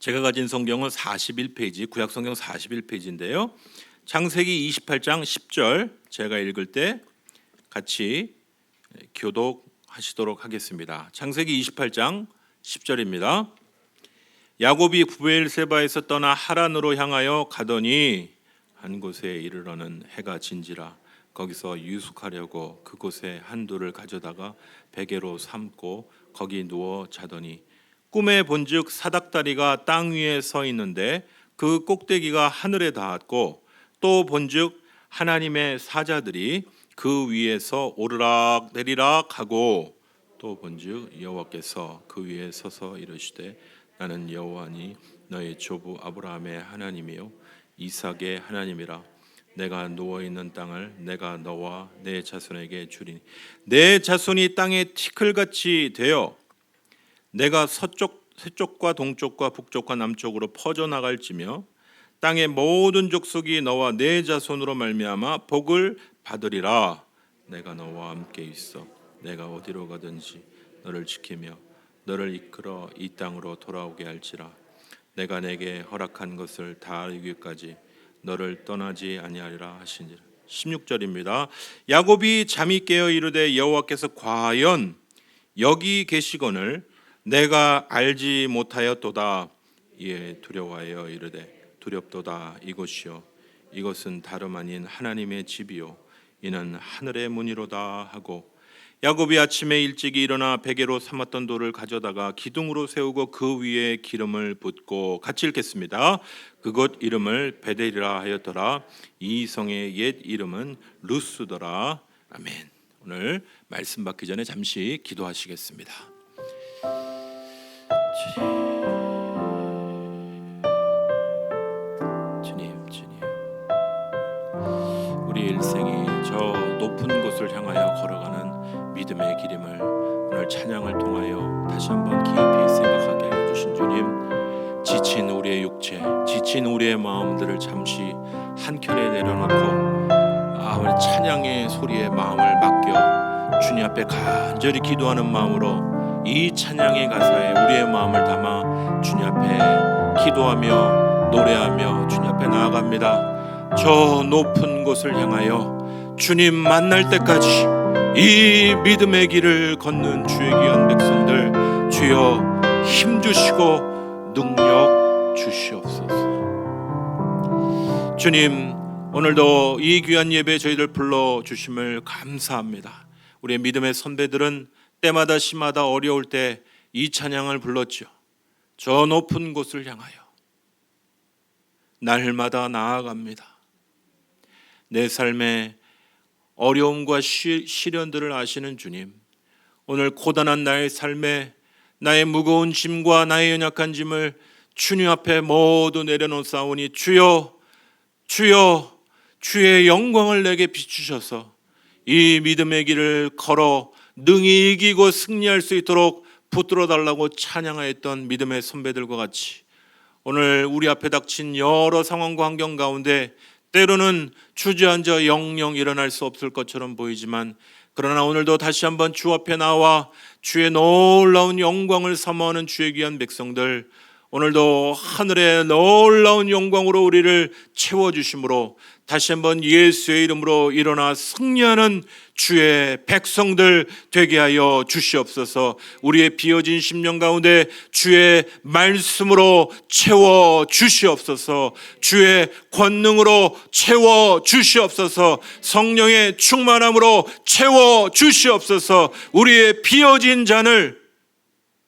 제가 가진 성경은 41페이지, 구약성경 41페이지인데요. 창세기 28장 10절 제가 읽을 때 같이 교독하시도록 하겠습니다. 창세기 28장 10절입니다. 야곱이 브엘세바에서 떠나 하란으로 향하여 가더니 한 곳에 이르러는 해가 진지라. 거기서 유숙하려고 그곳에 한 돌을 가져다가 베개로 삼고 거기 누워 자더니 꿈에 본즉 사닥다리가 땅 위에 서 있는데 그 꼭대기가 하늘에 닿았고 또 본즉 하나님의 사자들이 그 위에서 오르락 내리락 하고 또 본즉 여호와께서 그 위에 서서 이르시되 나는 여호와니 너의 조부 아브라함의 하나님이요 이삭의 하나님이라. 내가 누워있는 땅을 내가 너와 내 자손에게 주리니 내 자손이 땅에 티끌같이 되어 내가 서쪽과 동쪽과 북쪽과 남쪽으로 퍼져나갈지며 땅의 모든 족속이 너와 내 자손으로 말미암아 복을 받으리라. 내가 너와 함께 있어 내가 어디로 가든지 너를 지키며 너를 이끌어 이 땅으로 돌아오게 할지라. 내가 내게 허락한 것을 다 이루기까지 너를 떠나지 아니하리라 하시니라. 16절입니다. 야곱이 잠이 깨어 이르되 여호와께서 과연 여기 계시거늘 내가 알지 못하였도다. 이에 두려워하여 이르되 두렵도다. 이곳이요 이것은 다름 아닌 하나님의 집이요 이는 하늘의 문이로다 하고 야곱이 아침에 일찍이 일어나 베개로 삼았던 돌을 가져다가 기둥으로 세우고 그 위에 기름을 붓고 같이 읽겠습니다. 그곳 이름을 베델이라 하였더라. 이 성의 옛 이름은 루스더라. 아멘. 오늘 말씀 받기 전에 잠시 기도하시겠습니다. 주님, 우리 일생이 저 높은 곳을 향하여 걸어가는 믿음의 길임을 오늘 찬양을 통하여 다시 한번 깊이 생각하게 하여 주신 주님, 지친 우리의 육체, 지친 우리의 마음들을 잠시 한켠에 내려놓고 우리 찬양의 소리에 마음을 맡겨 주님 앞에 간절히 기도하는 마음으로 이 찬양의 가사에 우리의 마음을 담아 주님 앞에 기도하며 노래하며 주님 앞에 나아갑니다. 저 높은 곳을 향하여 주님 만날 때까지 이 믿음의 길을 걷는 주의 귀한 백성들, 주여 힘주시고 능력 주시옵소서. 주님, 오늘도 이 귀한 예배 저희들 불러주심을 감사합니다. 우리의 믿음의 선배들은 때마다 시마다 어려울 때 이 찬양을 불렀죠. 저 높은 곳을 향하여 날마다 나아갑니다. 내 삶의 어려움과 시련들을 아시는 주님, 오늘 고단한 나의 삶에 나의 무거운 짐과 나의 연약한 짐을 주님 앞에 모두 내려놓사오니 주여, 주여, 주의 영광을 내게 비추셔서 이 믿음의 길을 걸어 능히 이기고 승리할 수 있도록 붙들어 달라고 찬양하였던 믿음의 선배들과 같이 오늘 우리 앞에 닥친 여러 상황과 환경 가운데 때로는 주저앉아 영영 일어날 수 없을 것처럼 보이지만 그러나 오늘도 다시 한번 주 앞에 나와 주의 놀라운 영광을 사모하는 주의 귀한 백성들, 오늘도 하늘의 놀라운 영광으로 우리를 채워주심으로 다시 한번 예수의 이름으로 일어나 승리하는 주의 백성들 되게 하여 주시옵소서. 우리의 비어진 심령 가운데 주의 말씀으로 채워 주시옵소서. 주의 권능으로 채워 주시옵소서. 성령의 충만함으로 채워 주시옵소서. 우리의 비어진 잔을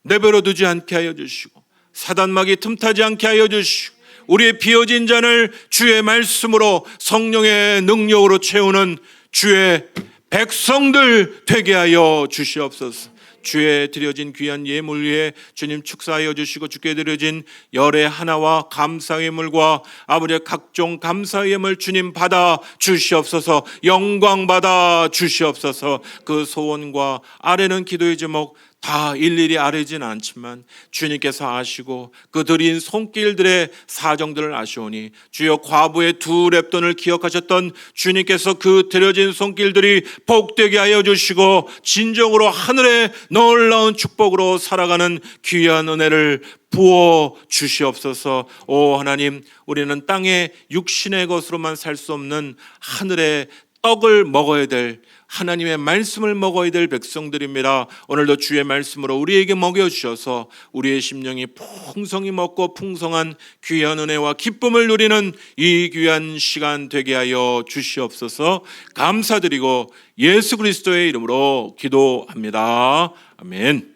내버려 두지 않게 하여 주시고 사단막이 틈타지 않게 하여 주시고 우리의 비어진 잔을 주의 말씀으로 성령의 능력으로 채우는 주의 백성들 되게 하여 주시옵소서. 주의 드려진 귀한 예물 위에 주님 축사하여 주시고 주께 드려진 열의 하나와 감사의 물과 아버지의 각종 감사의 예물 주님 받아 주시옵소서. 영광 받아 주시옵소서. 그 소원과 아래는 기도의 제목 다 일일이 아뢰지는 않지만 주님께서 아시고 그 드린 손길들의 사정들을 아시오니 주여 과부의 두 렙돈을 기억하셨던 주님께서 그 드려진 손길들이 복되게 하여 주시고 진정으로 하늘의 놀라운 축복으로 살아가는 귀한 은혜를 부어 주시옵소서. 오 하나님, 우리는 땅의 육신의 것으로만 살 수 없는 하늘의 떡을 먹어야 될, 하나님의 말씀을 먹어야 될 백성들입니다. 오늘도 주의 말씀으로 우리에게 먹여주셔서 우리의 심령이 풍성히 먹고 풍성한 귀한 은혜와 기쁨을 누리는 이 귀한 시간 되게 하여 주시옵소서. 감사드리고 예수 그리스도의 이름으로 기도합니다. 아멘.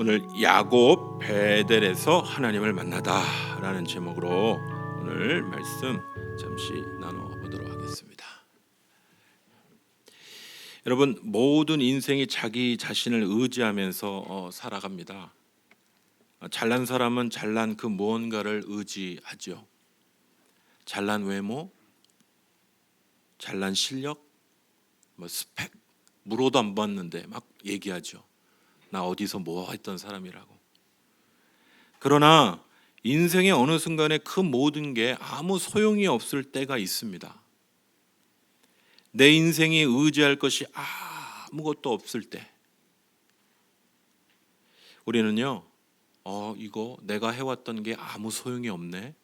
오늘 야곱 베델에서 하나님을 만나다라는 제목으로 오늘 말씀 잠시 나눠보도록 하겠습니다. 여러분, 모든 인생이 자기 자신을 의지하면서 살아갑니다. 잘난 사람은 잘난 그 무언가를 의지하죠. 잘난 외모, 잘난 실력, 스펙, 물어도 안 봤는데 막 얘기하죠. 나 어디서 뭐 했던 사람이라고. 그러나 인생의 어느 순간에 그 모든 게 아무 소용이 없을 때가 있습니다. 내 인생이 의지할 것이 아무것도 없을 때 우리는요, 이거 내가 해왔던 게 아무 소용이 없네,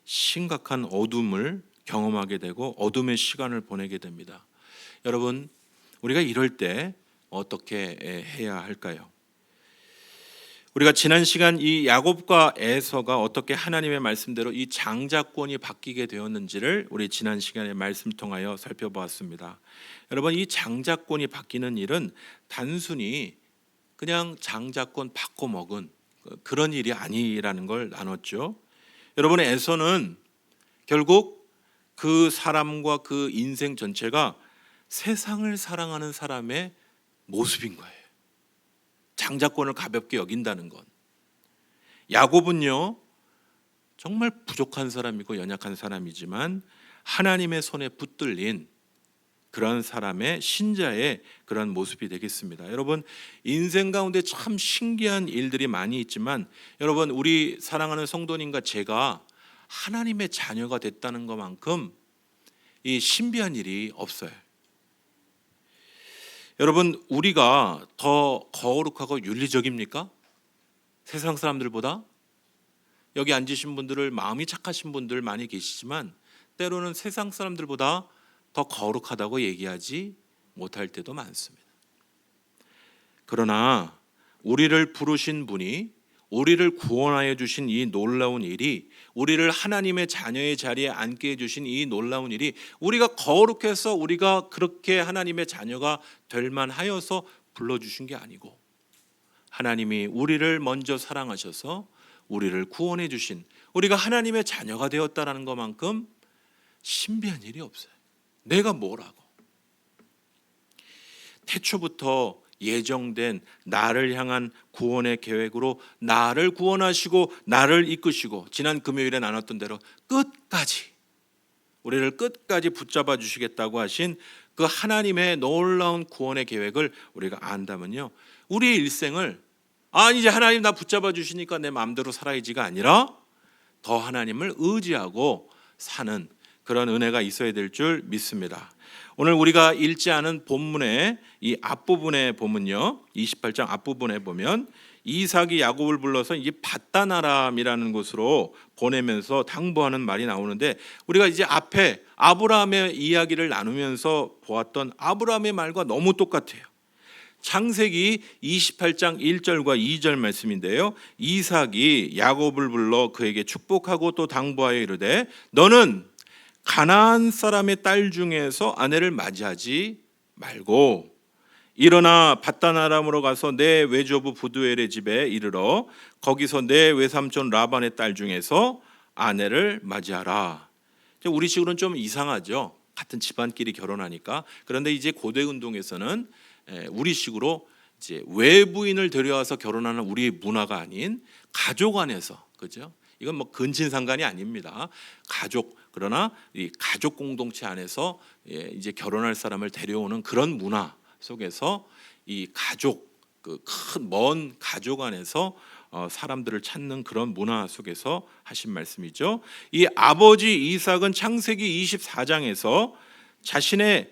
심각한 어둠을 경험하게 되고 어둠의 시간을 보내게 됩니다. 여러분, 우리가 이럴 때 어떻게 해야 할까요? 우리가 지난 시간 이 야곱과 에서가 어떻게 하나님의 말씀대로 이 장자권이 바뀌게 되었는지를 우리 지난 시간에 말씀 통하여 살펴보았습니다. 여러분, 이 장자권이 바뀌는 일은 단순히 그냥 장자권 바꿔 먹은 그런 일이 아니라는 걸 나눴죠. 여러분, 에서는 결국 그 사람과 그 인생 전체가 세상을 사랑하는 사람의 모습인 거예요. 장자권을 가볍게 여긴다는 건. 야곱은요, 정말 부족한 사람이고 연약한 사람이지만 하나님의 손에 붙들린 그런 사람의 신자의 그런 모습이 되겠습니다. 여러분, 인생 가운데 참 신기한 일들이 많이 있지만 여러분, 우리 사랑하는 성도님과 제가 하나님의 자녀가 됐다는 것만큼 이 신비한 일이 없어요. 여러분, 우리가 더 거룩하고 윤리적입니까? 세상 사람들보다? 여기 앉으신 분들을 마음이 착하신 분들 많이 계시지만 때로는 세상 사람들보다 더 거룩하다고 얘기하지 못할 때도 많습니다. 그러나 우리를 부르신 분이, 우리를 구원하여 주신 이 놀라운 일이, 우리를 하나님의 자녀의 자리에 앉게 해주신 이 놀라운 일이 우리가 거룩해서 우리가 그렇게 하나님의 자녀가 될 만하여서 불러주신 게 아니고 하나님이 우리를 먼저 사랑하셔서 우리를 구원해 주신, 우리가 하나님의 자녀가 되었다는 것만큼 신비한 일이 없어요. 내가 뭐라고. 태초부터 예정된 나를 향한 구원의 계획으로 나를 구원하시고 나를 이끄시고 지난 금요일에 나눴던 대로 끝까지, 우리를 끝까지 붙잡아 주시겠다고 하신 그 하나님의 놀라운 구원의 계획을 우리가 안다면요, 우리의 일생을 이제 하나님 나 붙잡아 주시니까 내 마음대로 살아야지가 아니라 더 하나님을 의지하고 사는 그런 은혜가 있어야 될 줄 믿습니다. 오늘 우리가 읽지 않은 본문의 이 앞부분에 보면요, 28장 앞부분에 보면 이삭이 야곱을 불러서 이제 밧단아람이라는 곳으로 보내면서 당부하는 말이 나오는데, 우리가 이제 앞에 아브라함의 이야기를 나누면서 보았던 아브라함의 말과 너무 똑같아요. 창세기 28장 1절과 2절 말씀인데요, 이삭이 야곱을 불러 그에게 축복하고 또 당부하여 이르되 너는 가나안 사람의 딸 중에서 아내를 맞이하지 말고 일어나 밧단아람으로 가서 내 외조부 부두엘의 집에 이르러 거기서 내 외삼촌 라반의 딸 중에서 아내를 맞이하라. 우리식으로는 좀 이상하죠, 같은 집안끼리 결혼하니까. 그런데 이제 고대 운동에서는 우리식으로 이제 외부인을 데려와서 결혼하는 우리의 문화가 아닌 가족 안에서, 그죠? 이건 뭐 근친상간이 아닙니다. 가족, 그러나 이 가족 공동체 안에서 이제 결혼할 사람을 데려오는 그런 문화 속에서 이 가족, 그 큰 먼 가족 안에서 사람들을 찾는 그런 문화 속에서 하신 말씀이죠. 이 아버지 이삭은 창세기 24장에서 자신의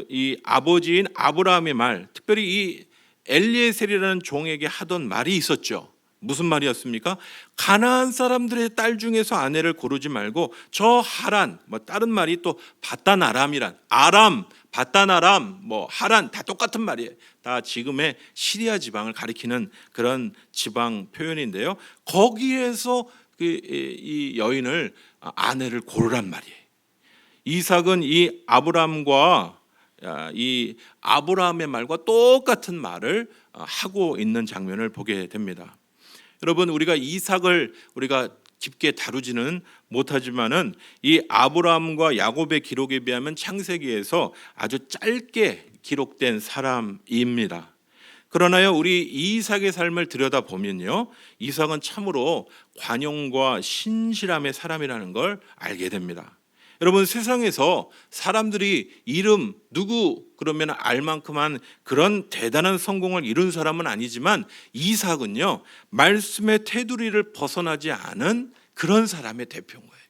이 아버지인 아브라함의 말, 특별히 이 엘리에셀이라는 종에게 하던 말이 있었죠. 무슨 말이었습니까? 가나안 사람들의 딸 중에서 아내를 고르지 말고 저 하란, 뭐 다른 말이 또 바단 아람이란, 아람, 바단 아람, 뭐 하란 다 똑같은 말이에요. 다 지금의 시리아 지방을 가리키는 그런 지방 표현인데요. 거기에서 이 여인을 아내를 고르란 말이에요. 이삭은 이 아브라함과 이 아브라함의 말과 똑같은 말을 하고 있는 장면을 보게 됩니다. 여러분, 우리가 이삭을 우리가 깊게 다루지는 못하지만은 이 아브라함과 야곱의 기록에 비하면 창세기에서 아주 짧게 기록된 사람입니다. 그러나요, 우리 이삭의 삶을 들여다보면요, 이삭은 참으로 관용과 신실함의 사람이라는 걸 알게 됩니다. 여러분, 세상에서 사람들이 이름 누구 그러면 알 만큼한 그런 대단한 성공을 이룬 사람은 아니지만 이삭은요, 말씀의 테두리를 벗어나지 않은 그런 사람의 대표인 거예요.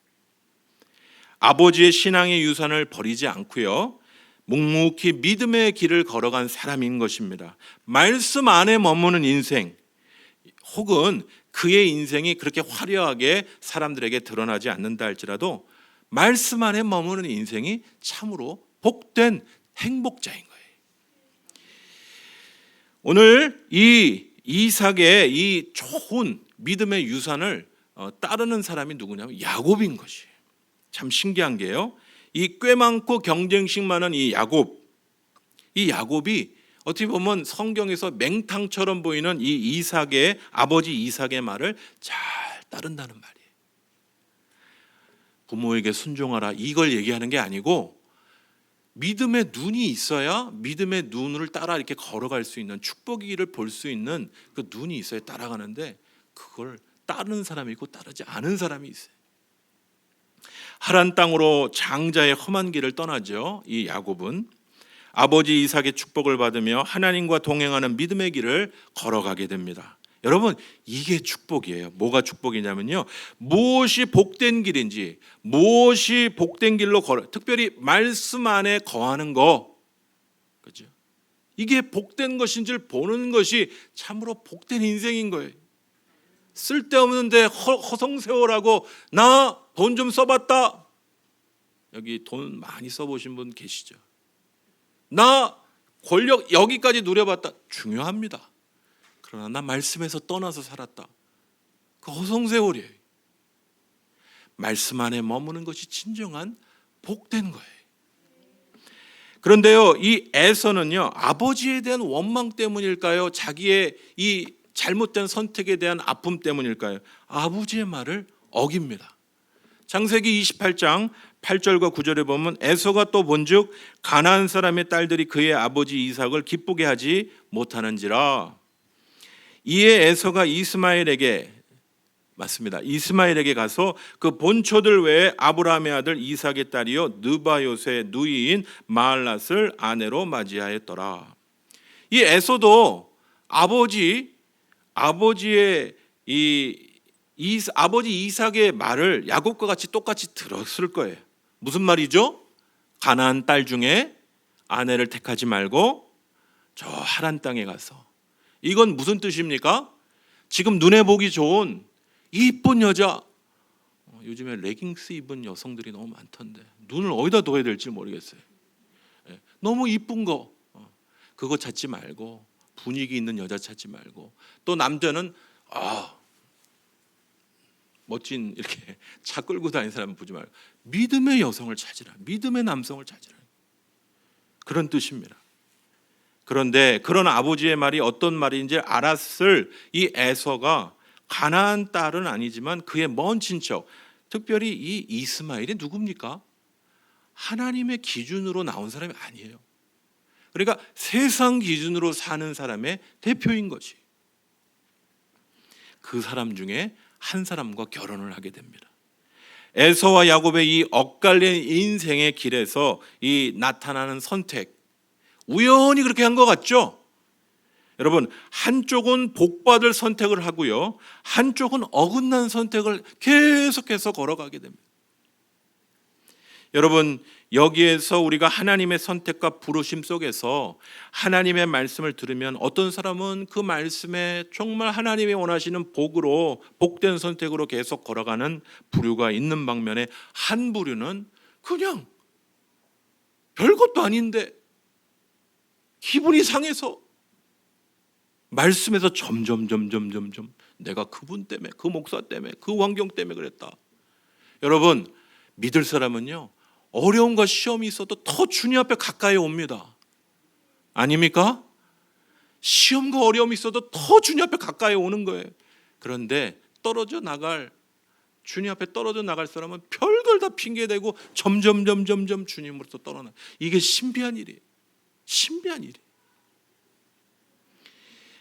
아버지의 신앙의 유산을 버리지 않고요, 묵묵히 믿음의 길을 걸어간 사람인 것입니다. 말씀 안에 머무는 인생, 혹은 그의 인생이 그렇게 화려하게 사람들에게 드러나지 않는다 할지라도 말씀 안에 머무는 인생이 참으로 복된 행복자인 거예요. 오늘 이 이삭의 이 좋은 믿음의 유산을 따르는 사람이 누구냐면 야곱인 것이에요. 참 신기한 게요, 이 꽤 많고 경쟁심 많은 이 야곱이 어떻게 보면 성경에서 맹탕처럼 보이는 이 이삭의 아버지 이삭의 말을 잘 따른다는 말이에요. 부모에게 순종하라, 이걸 얘기하는 게 아니고 믿음의 눈이 있어야 믿음의 눈을 따라 이렇게 걸어갈 수 있는, 축복의 길을 볼 수 있는 그 눈이 있어야 따라가는데, 그걸 따르는 사람이 있고 따르지 않은 사람이 있어요. 하란 땅으로 장자의 험한 길을 떠나죠. 이 야곱은 아버지 이삭의 축복을 받으며 하나님과 동행하는 믿음의 길을 걸어가게 됩니다. 여러분, 이게 축복이에요. 뭐가 축복이냐면요, 무엇이 복된 길인지, 무엇이 복된 길로 걸어, 특별히 말씀 안에 거하는 거, 그죠? 이게 복된 것인지를 보는 것이 참으로 복된 인생인 거예요. 쓸데없는데 허송세월하고 나 돈 좀 써봤다. 여기 돈 많이 써보신 분 계시죠? 나 권력 여기까지 누려봤다. 중요합니다. 그러나 나 말씀에서 떠나서 살았다. 그 허송세월이에요. 말씀 안에 머무는 것이 진정한 복된 거예요. 그런데요, 이 에서는요, 아버지에 대한 원망 때문일까요? 자기의 이 잘못된 선택에 대한 아픔 때문일까요? 아버지의 말을 어깁니다. 창세기 28장 8절과 9절에 보면 에서가 또 본즉 가나안 사람의 딸들이 그의 아버지 이삭을 기쁘게 하지 못하는지라. 이에 에서가 이스마엘에게 가서 그 본초들 외에 아브라함의 아들 이삭의 딸이요 느바요스의 누이인 마알랏을 아내로 맞이하였더라. 이 에서도 아버지의 아버지 이삭의 말을 야곱과 같이 똑같이 들었을 거예요. 무슨 말이죠? 가나안 딸 중에 아내를 택하지 말고 저 하란 땅에 가서. 이건 무슨 뜻입니까? 지금 눈에 보기 좋은 이쁜 여자, 요즘에 레깅스 입은 여성들이 너무 많던데 눈을 어디다 둬야 될지 모르겠어요. 너무 이쁜 거, 그거 찾지 말고, 분위기 있는 여자 찾지 말고, 또 남자는 멋진 이렇게 차 끌고 다니는 사람 보지 말고 믿음의 여성을 찾으라, 믿음의 남성을 찾으라, 그런 뜻입니다. 그런데 그런 아버지의 말이 어떤 말인지 알았을 이 에서가 가나안 딸은 아니지만 그의 먼 친척, 특별히 이 이스마엘이 누굽니까? 하나님의 기준으로 나온 사람이 아니에요. 그러니까 세상 기준으로 사는 사람의 대표인 거지. 그 사람 중에 한 사람과 결혼을 하게 됩니다. 에서와 야곱의 이 엇갈린 인생의 길에서 이 나타나는 선택, 우연히 그렇게 한 것 같죠? 여러분, 한쪽은 복받을 선택을 하고요, 한쪽은 어긋난 선택을 계속해서 걸어가게 됩니다. 여러분, 여기에서 우리가 하나님의 선택과 부르심 속에서 하나님의 말씀을 들으면 어떤 사람은 그 말씀에 정말 하나님이 원하시는 복으로, 복된 선택으로 계속 걸어가는 부류가 있는 반면에 한 부류는 그냥 별것도 아닌데 기분이 상해서 말씀에서 점점 내가 그분 때문에, 그 목사 때문에, 그 환경 때문에 그랬다. 여러분, 믿을 사람은요, 어려움과 시험이 있어도 더 주님 앞에 가까이 옵니다. 아닙니까? 시험과 어려움이 있어도 더 주님 앞에 가까이 오는 거예요. 그런데 주님 앞에 떨어져 나갈 사람은 별걸 다 핑계대고 점점 주님으로부터 떨어나. 이게 신비한 일이에요. 신비한 일이에요.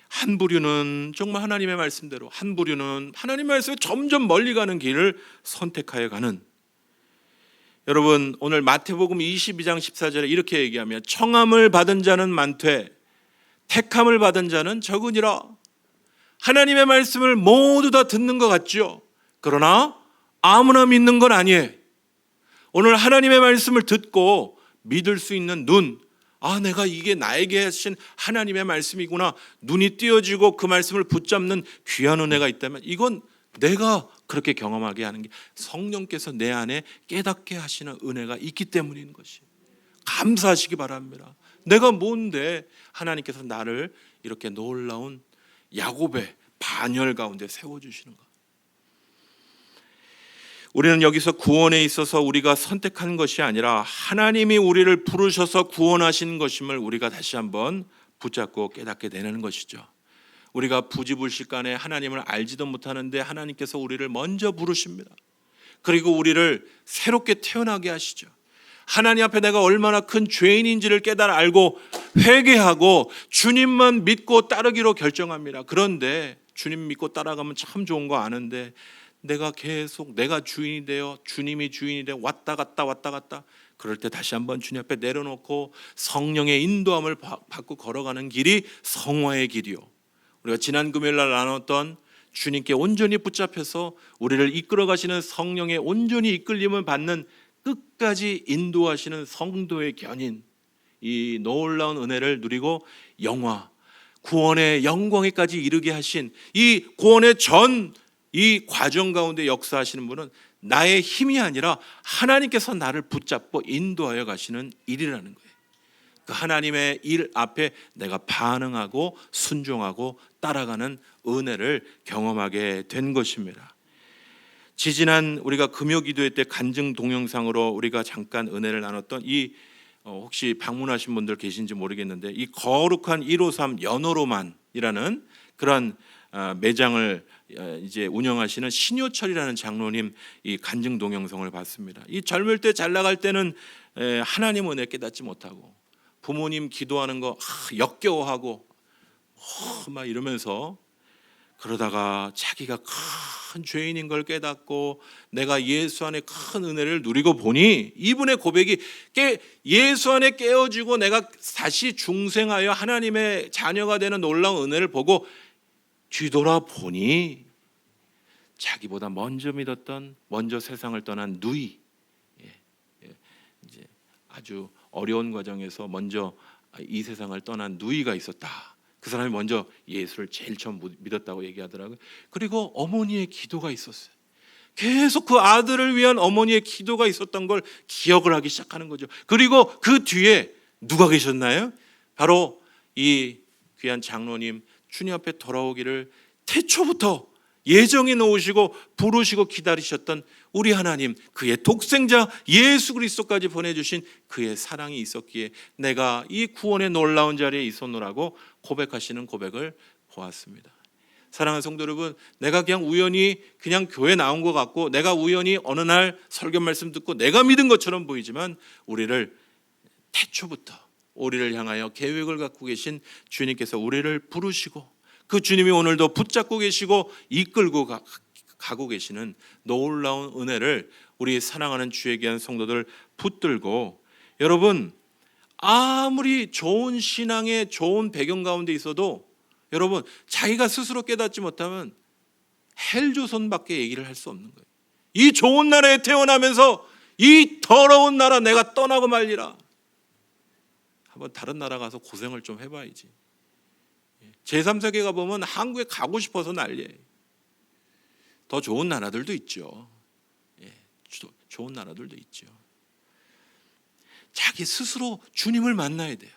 한 부류는 정말 하나님의 말씀대로, 한 부류는 하나님의 말씀에 점점 멀리 가는 길을 선택하여 가는. 여러분, 오늘 마태복음 22장 14절에 이렇게 얘기하며 청함을 받은 자는 많되 택함을 받은 자는 적으니라. 하나님의 말씀을 모두 다 듣는 것 같죠? 그러나 아무나 믿는 건 아니에요. 오늘 하나님의 말씀을 듣고 믿을 수 있는 눈, 내가 이게 나에게 하신 하나님의 말씀이구나, 눈이 띄어지고 그 말씀을 붙잡는 귀한 은혜가 있다면, 이건 내가 그렇게 경험하게 하는 게 성령께서 내 안에 깨닫게 하시는 은혜가 있기 때문인 것이, 감사하시기 바랍니다. 내가 뭔데 하나님께서 나를 이렇게 놀라운 야곱의 반열 가운데 세워주시는가. 우리는 여기서 구원에 있어서 우리가 선택한 것이 아니라 하나님이 우리를 부르셔서 구원하신 것임을 우리가 다시 한번 붙잡고 깨닫게 되는 것이죠. 우리가 부지불식간에 하나님을 알지도 못하는데 하나님께서 우리를 먼저 부르십니다. 그리고 우리를 새롭게 태어나게 하시죠. 하나님 앞에 내가 얼마나 큰 죄인인지를 깨달아 알고 회개하고 주님만 믿고 따르기로 결정합니다. 그런데 주님 믿고 따라가면 참 좋은 거 아는데 내가 계속 내가 주인이 되어 주님이 주인이 되어 왔다 갔다 그럴 때 다시 한번 주님 앞에 내려놓고 성령의 인도함을 받고 걸어가는 길이 성화의 길이요, 우리가 지난 금요일 날 나눴던 주님께 온전히 붙잡혀서 우리를 이끌어 가시는 성령의 온전히 이끌림을 받는 끝까지 인도하시는 성도의 견인, 이 놀라운 은혜를 누리고 영화, 구원의 영광에까지 이르게 하신 이 구원의 이 과정 가운데 역사하시는 분은 나의 힘이 아니라 하나님께서 나를 붙잡고 인도하여 가시는 일이라는 거예요. 그 하나님의 일 앞에 내가 반응하고 순종하고 따라가는 은혜를 경험하게 된 것입니다. 지지난 우리가 금요 기도회 때 간증 동영상으로 우리가 잠깐 은혜를 나눴던 이 혹시 방문하신 분들 계신지 모르겠는데, 이 거룩한 153 연어로만이라는 그런 매장을 이제 운영하시는 신효철이라는 장로님 이 간증 동영상을 봤습니다. 이 젊을 때 잘 나갈 때는 하나님 은혜 깨닫지 못하고 부모님 기도하는 거 역겨워하고 막 이러면서, 그러다가 자기가 큰 죄인인 걸 깨닫고 내가 예수 안에 큰 은혜를 누리고 보니 이분의 고백이 예수 안에 깨어지고 내가 다시 중생하여 하나님의 자녀가 되는 놀라운 은혜를 보고 뒤돌아보니 자기보다 먼저 믿었던, 먼저 세상을 떠난 누이, 이제 아주 어려운 과정에서 먼저 이 세상을 떠난 누이가 있었다. 그 사람이 먼저 예수를 제일 처음 믿었다고 얘기하더라고요. 그리고 어머니의 기도가 있었어요. 계속 그 아들을 위한 어머니의 기도가 있었던 걸 기억을 하기 시작하는 거죠. 그리고 그 뒤에 누가 계셨나요? 바로 이 귀한 장로님, 주님 앞에 돌아오기를 태초부터 예정해 놓으시고 부르시고 기다리셨던 우리 하나님, 그의 독생자 예수 그리스도까지 보내주신 그의 사랑이 있었기에 내가 이 구원의 놀라운 자리에 있었노라고 고백하시는 고백을 보았습니다. 사랑하는 성도 여러분, 내가 그냥 우연히 그냥 교회 나온 것 같고 내가 우연히 어느 날 설교 말씀 듣고 내가 믿은 것처럼 보이지만, 우리를 태초부터 우리를 향하여 계획을 갖고 계신 주님께서 우리를 부르시고 그 주님이 오늘도 붙잡고 계시고 이끌고 가고 계시는 놀라운 은혜를 우리 사랑하는 주의 귀한 성도들 붙들고, 여러분 아무리 좋은 신앙의 좋은 배경 가운데 있어도 여러분 자기가 스스로 깨닫지 못하면 헬조선밖에 얘기를 할 수 없는 거예요. 이 좋은 나라에 태어나면서 이 더러운 나라 내가 떠나고 말리라. 한번 다른 나라 가서 고생을 좀 해봐야지. 제3세계 가보면 한국에 가고 싶어서 난리예요. 더 좋은 나라들도 있죠. 좋은 나라들도 있죠. 자기 스스로 주님을 만나야 돼요.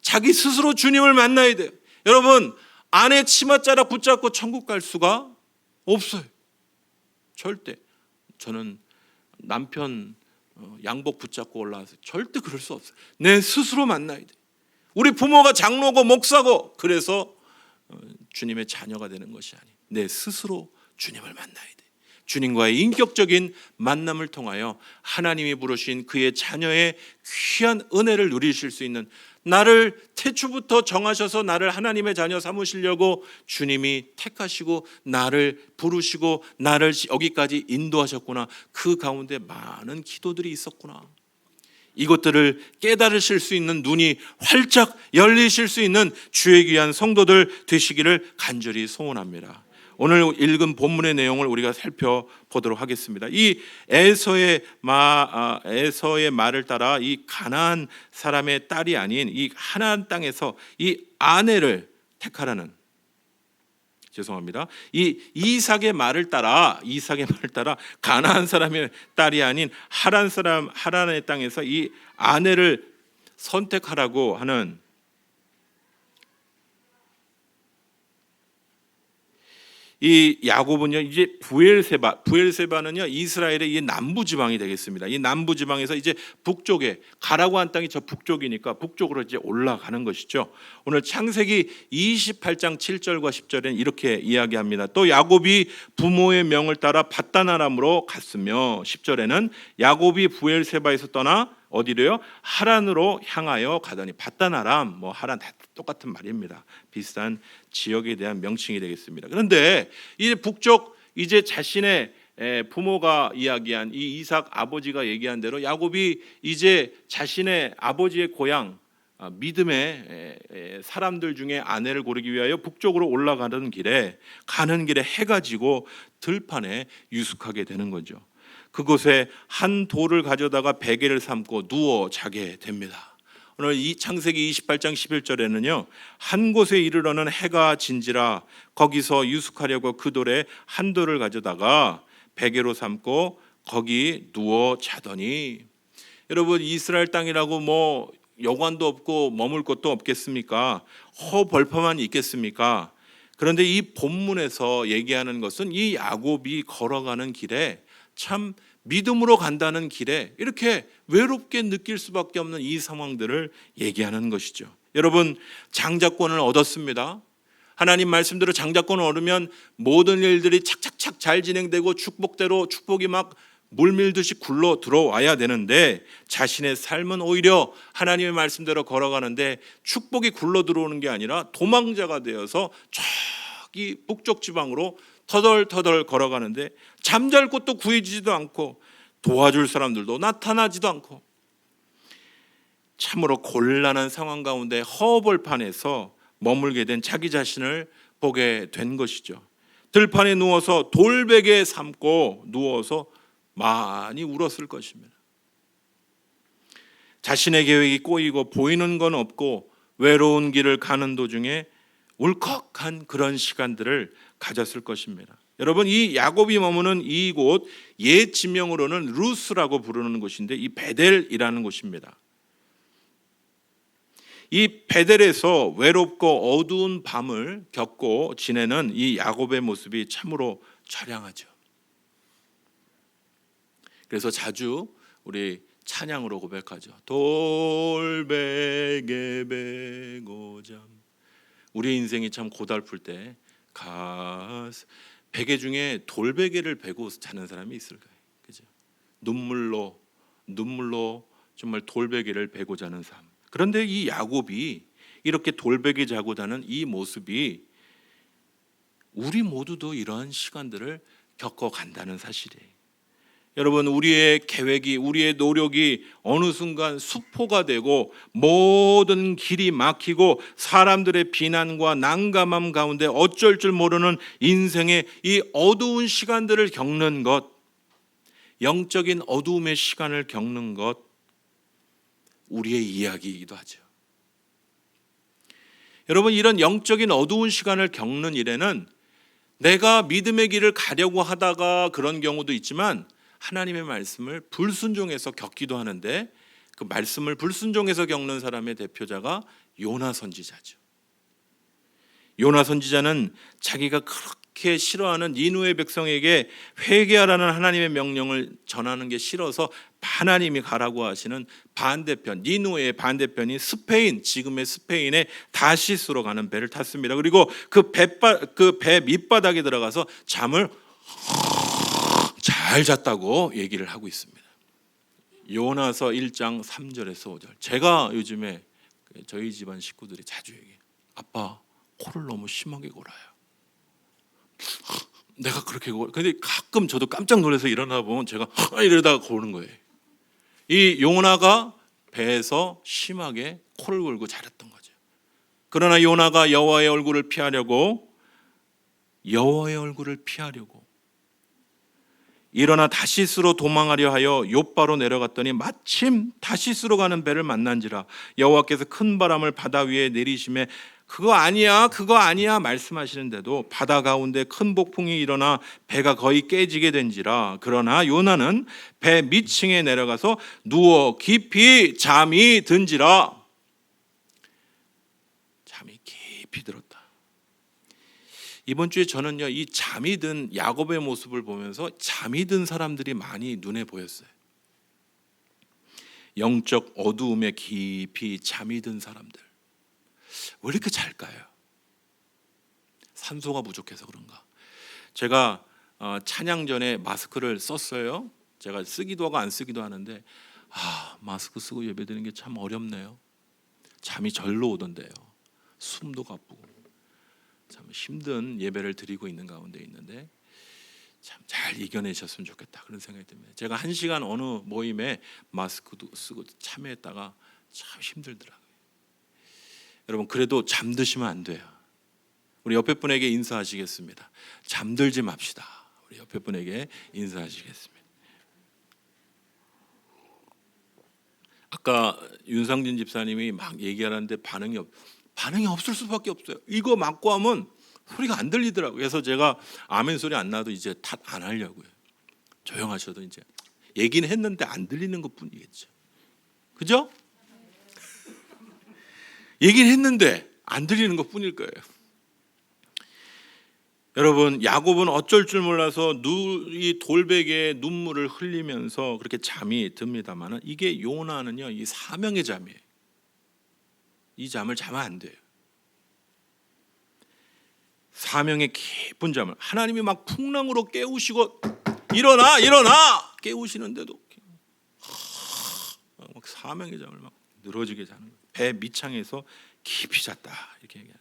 자기 스스로 주님을 만나야 돼요. 여러분 아내 치맛자락 붙잡고 천국 갈 수가 없어요. 절대. 저는 남편 양복 붙잡고 올라와서 절대 그럴 수 없어요. 내 스스로 만나야 돼. 우리 부모가 장로고 목사고 그래서 주님의 자녀가 되는 것이 아니에요. 내 스스로 주님을 만나야 돼. 주님과의 인격적인 만남을 통하여 하나님이 부르신 그의 자녀의 귀한 은혜를 누리실 수 있는, 나를 태초부터 정하셔서 나를 하나님의 자녀 삼으시려고 주님이 택하시고 나를 부르시고 나를 여기까지 인도하셨구나. 그 가운데 많은 기도들이 있었구나. 이것들을 깨달으실 수 있는 눈이 활짝 열리실 수 있는 주의 귀한 성도들 되시기를 간절히 소원합니다. 오늘 읽은 본문의 내용을 우리가 살펴보도록 하겠습니다. 이 에서의 말을 따라 이 가나안 사람의 딸이 아닌 이 하나안 땅에서 이 아내를 택하라는, 이 이삭의 말을 따라 가나안 사람의 딸이 아닌 하란의 땅에서 이 아내를 선택하라고 하는, 이 야곱은요 이제 부엘세바는요 이스라엘의 이 남부 지방이 되겠습니다. 이 남부 지방에서 이제 북쪽에 가라고 한 땅이 저 북쪽이니까 북쪽으로 이제 올라가는 것이죠. 오늘 창세기 28장 7절과 10절에는 이렇게 이야기합니다. 또 야곱이 부모의 명을 따라 밧단아람으로 갔으며, 10절에는 야곱이 부엘세바에서 떠나 어디로요? 하란으로 향하여 가더니, 밧단아람 하란 다 똑같은 말입니다. 비슷한 지역에 대한 명칭이 되겠습니다. 그런데 이 북쪽 이제 자신의 부모가 이야기한 이 이삭 아버지가 얘기한 대로 야곱이 이제 자신의 아버지의 고향 믿음의 사람들 중에 아내를 고르기 위하여 북쪽으로 올라가는 길에 해가 지고 들판에 유숙하게 되는 거죠. 그곳에 한 돌을 가져다가 베개를 삼고 누워 자게 됩니다. 오늘 이 창세기 28장 11절에는요 한 곳에 이르러는 해가 진지라 거기서 유숙하려고 그 돌에 한 돌을 가져다가 베개로 삼고 거기 누워 자더니, 여러분 이스라엘 땅이라고 여관도 없고 머물 곳도 없겠습니까? 허벌판만 있겠습니까? 그런데 이 본문에서 얘기하는 것은 이 야곱이 걸어가는 길에, 참 믿음으로 간다는 길에 이렇게 외롭게 느낄 수밖에 없는 이 상황들을 얘기하는 것이죠. 여러분 장자권을 얻었습니다. 하나님 말씀대로 장자권을 얻으면 모든 일들이 착착착 잘 진행되고 축복이 막 물밀듯이 굴러 들어와야 되는데, 자신의 삶은 오히려 하나님의 말씀대로 걸어가는데 축복이 굴러 들어오는 게 아니라 도망자가 되어서 저기 북쪽 지방으로 터덜터덜 걸어가는데 잠잘 곳도 구해지지도 않고 도와줄 사람들도 나타나지도 않고 참으로 곤란한 상황 가운데 허벌판에서 머물게 된 자기 자신을 보게 된 것이죠. 들판에 누워서 돌베개 삼고 누워서 많이 울었을 것입니다. 자신의 계획이 꼬이고 보이는 건 없고 외로운 길을 가는 도중에 울컥한 그런 시간들을 가졌을 것입니다. 여러분 이 야곱이 머무는 이곳 옛 지명으로는 루스라고 부르는 곳인데 이 베델이라는 곳입니다. 이 베델에서 외롭고 어두운 밤을 겪고 지내는 이 야곱의 모습이 참으로 처량하죠. 그래서 자주 우리 찬양으로 고백하죠. 돌베개 베고 잠. 우리 인생이 참 고달플 때 베개 중에 돌베개를 베고 자는 사람이 있을까요? 그죠? 눈물로 정말 돌베개를 베고 자는 삶. 그런데 이 야곱이 이렇게 돌베개 자고 자는 이 모습이 우리 모두도 이러한 시간들을 겪어간다는 사실이에요. 여러분, 우리의 계획이, 우리의 노력이 어느 순간 수포가 되고 모든 길이 막히고 사람들의 비난과 난감함 가운데 어쩔 줄 모르는 인생의 이 어두운 시간들을 겪는 것, 영적인 어두움의 시간을 겪는 것, 우리의 이야기이기도 하죠. 여러분, 이런 영적인 어두운 시간을 겪는 일에는 내가 믿음의 길을 가려고 하다가 그런 경우도 있지만 하나님의 말씀을 불순종해서 겪기도 하는데, 그 말씀을 불순종해서 겪는 사람의 대표자가 요나 선지자죠. 요나 선지자는 자기가 그렇게 싫어하는 니느웨 백성에게 회개하라는 하나님의 명령을 전하는 게 싫어서 하나님이 가라고 하시는 반대편, 니느웨의 반대편인 스페인, 지금의 스페인의 다시스로 가는 배를 탔습니다. 그리고 그 배 밑바닥에 들어가서 잠을 잘 잤다고 얘기를 하고 있습니다. 요나서 1장 3절에서 5절. 제가 요즘에 저희 집안 식구들이 자주 얘기해요. 아빠, 코를 너무 심하게 골아요. 내가 그렇게 근데 가끔 저도 깜짝 놀라서 일어나 보면 제가 이러다가 고는 거예요. 이 요나가 배에서 심하게 코를 골고 자렸던 거죠. 그러나 요나가 여호와의 얼굴을 피하려고 일어나 다시스로 도망하려 하여 욥바로 내려갔더니 마침 다시스로 가는 배를 만난지라 여호와께서 큰 바람을 바다 위에 내리심에 그거 아니야 말씀하시는데도 바다 가운데 큰 폭풍이 일어나 배가 거의 깨지게 된지라. 그러나 요나는 배 밑층에 내려가서 누워 깊이 잠이 든지라. 잠이 깊이 들었다. 이번 주에 저는요, 이 잠이 든 야곱의 모습을 보면서 잠이 든 사람들이 많이 눈에 보였어요. 영적 어두움에 깊이 잠이 든 사람들. 왜 이렇게 잘까요? 산소가 부족해서 그런가? 제가 찬양 전에 마스크를 썼어요. 제가 쓰기도 하고 안 쓰기도 하는데 마스크 쓰고 예배드리는 게 참 어렵네요. 잠이 절로 오던데요. 숨도 가쁘고 참 힘든 예배를 드리고 있는 가운데 있는데 참 잘 이겨내셨으면 좋겠다 그런 생각이 듭니다. 제가 1시간 어느 모임에 마스크도 쓰고 참여했다가 참 힘들더라고요. 여러분, 그래도 잠드시면 안 돼요. 우리 옆에 분에게 인사하시겠습니다. 잠들지 맙시다. 우리 옆에 분에게 인사하시겠습니다. 아까 윤상진 집사님이 막 얘기하는데 반응이 없을 수밖에 없어요. 이거 맞고 하면 소리가 안 들리더라고요. 그래서 제가 아멘 소리 안 나도 이제 탓 안 하려고요. 조용하셔도 이제 얘기는 했는데 안 들리는 것뿐이겠죠. 그죠? 얘기는 했는데 안 들리는 것뿐일 거예요. 여러분, 야곱은 어쩔 줄 몰라서 이 돌베개에 눈물을 흘리면서 그렇게 잠이 듭니다만, 이게 요나는요, 이 사명의 잠이에요. 이 잠을 자면 안 돼요. 사명의 깊은 잠을 하나님이 막 풍랑으로 깨우시고 일어나 깨우시는데도 막 사명의 잠을 막 늘어지게 자는 거예요. 배 밑창에서 깊이 잤다 이렇게 얘기해요.